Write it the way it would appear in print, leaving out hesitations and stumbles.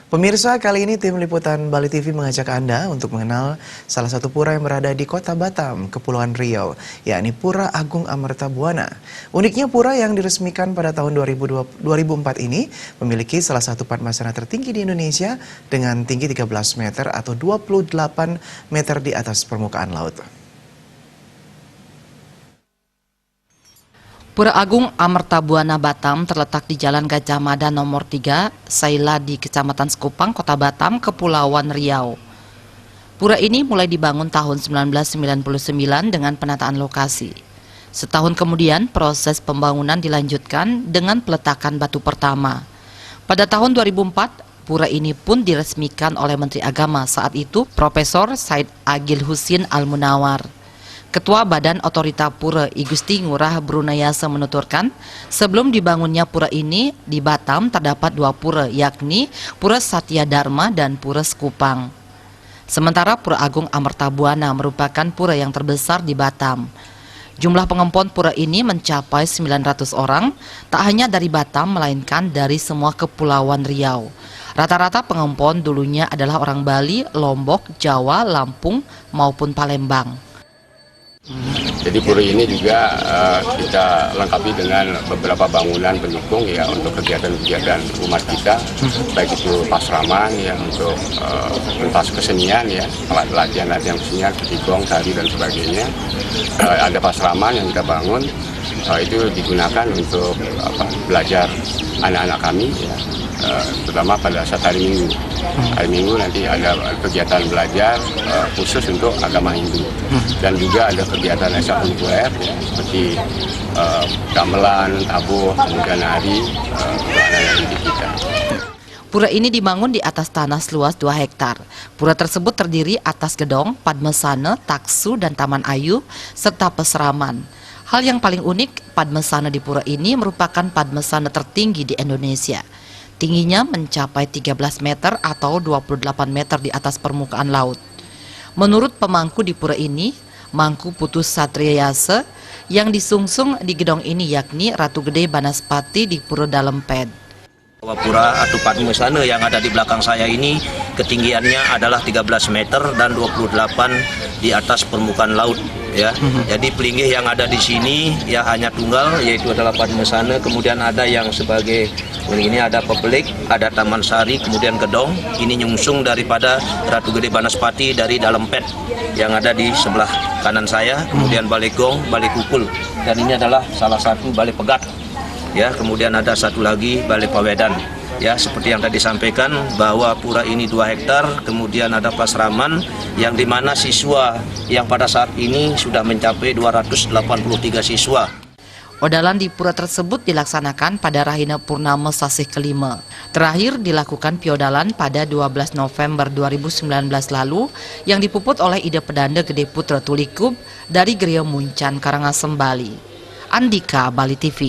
Pemirsa, kali ini tim liputan Bali TV mengajak Anda untuk mengenal salah satu pura yang berada di kota Batam, Kepulauan Riau, yakni Pura Agung Amertabuana. Uniknya pura yang diresmikan pada tahun 2004 ini memiliki salah satu padmasana tertinggi di Indonesia dengan tinggi 13 meter atau 28 meter di atas permukaan laut. Pura Agung Amertabuana Batam terletak di Jalan Gajah Mada nomor 3, Saila di Kecamatan Sekupang, Kota Batam, Kepulauan Riau. Pura ini mulai dibangun tahun 1999 dengan penataan lokasi. Setahun kemudian proses pembangunan dilanjutkan dengan peletakan batu pertama. Pada tahun 2004, pura ini pun diresmikan oleh Menteri Agama saat itu, Profesor Said Agil Husin Al-Munawar. Ketua Badan Otorita Pura I Gusti Ngurah Brunayasa menuturkan, sebelum dibangunnya pura ini, di Batam terdapat dua pura, yakni Pura Satya Dharma dan Pura Sekupang. Sementara Pura Agung Amertabuana merupakan pura yang terbesar di Batam. Jumlah pengempon pura ini mencapai 900 orang, tak hanya dari Batam melainkan dari semua kepulauan Riau. Rata-rata pengempon dulunya adalah orang Bali, Lombok, Jawa, Lampung maupun Palembang. Jadi pura ini juga kita lengkapi dengan beberapa bangunan pendukung ya untuk kegiatan-kegiatan umat kita, baik itu pasraman ya untuk pentas kesenian ya, latihan kesenian seperti gong, tari dan sebagainya. Ada pasraman yang kita bangun itu digunakan untuk belajar anak-anak kami ya, terutama pada saat hari Minggu. Hari Minggu nanti ada kegiatan belajar khusus untuk agama Hindu, dan juga ada kegiatan ekstrakurikuler ya, seperti gamelan, tabuh, kemudian nari untuk anak-anak didik kita. Pura ini dibangun di atas tanah seluas 2 hektar. Pura tersebut terdiri atas gedong, padmasana, taksu, dan taman ayu, serta peseraman. Hal yang paling unik, padmasana di pura ini merupakan padmasana tertinggi di Indonesia. Tingginya mencapai 13 meter atau 28 meter di atas permukaan laut. Menurut pemangku di pura ini, Mangku Putus Satriayase, yang disungsung di gedong ini yakni Ratu Gede Banaspati di Pura Dalemped. Pura atau padmasana yang ada di belakang saya ini ketinggiannya adalah 13 meter dan 28 di atas permukaan laut ya. Jadi pelinggih yang ada di sini ya hanya tunggal, yaitu adalah padmasana. Kemudian ada yang sebagai ini ada pebelik, ada taman sari, kemudian gedong. Ini nyungsung daripada Ratu Gede Banaspati dari Dalemped yang ada di sebelah kanan saya. Kemudian balai gong, balai kukul, dan ini adalah salah satu balai pegat. Ya, kemudian ada satu lagi balai pawedan. Ya, seperti yang tadi disampaikan bahwa pura ini 2 hektar, kemudian ada pasraman yang dimana siswa yang pada saat ini sudah mencapai 283 siswa. Odalan di pura tersebut dilaksanakan pada Rahina Purnama Sasih kelima. Terakhir dilakukan piodalan pada 12 November 2019 lalu yang dipuput oleh Ida Pedanda Gede Putra Tulikub dari Geria Muncan, Karangasem, Bali. Andika, Bali TV.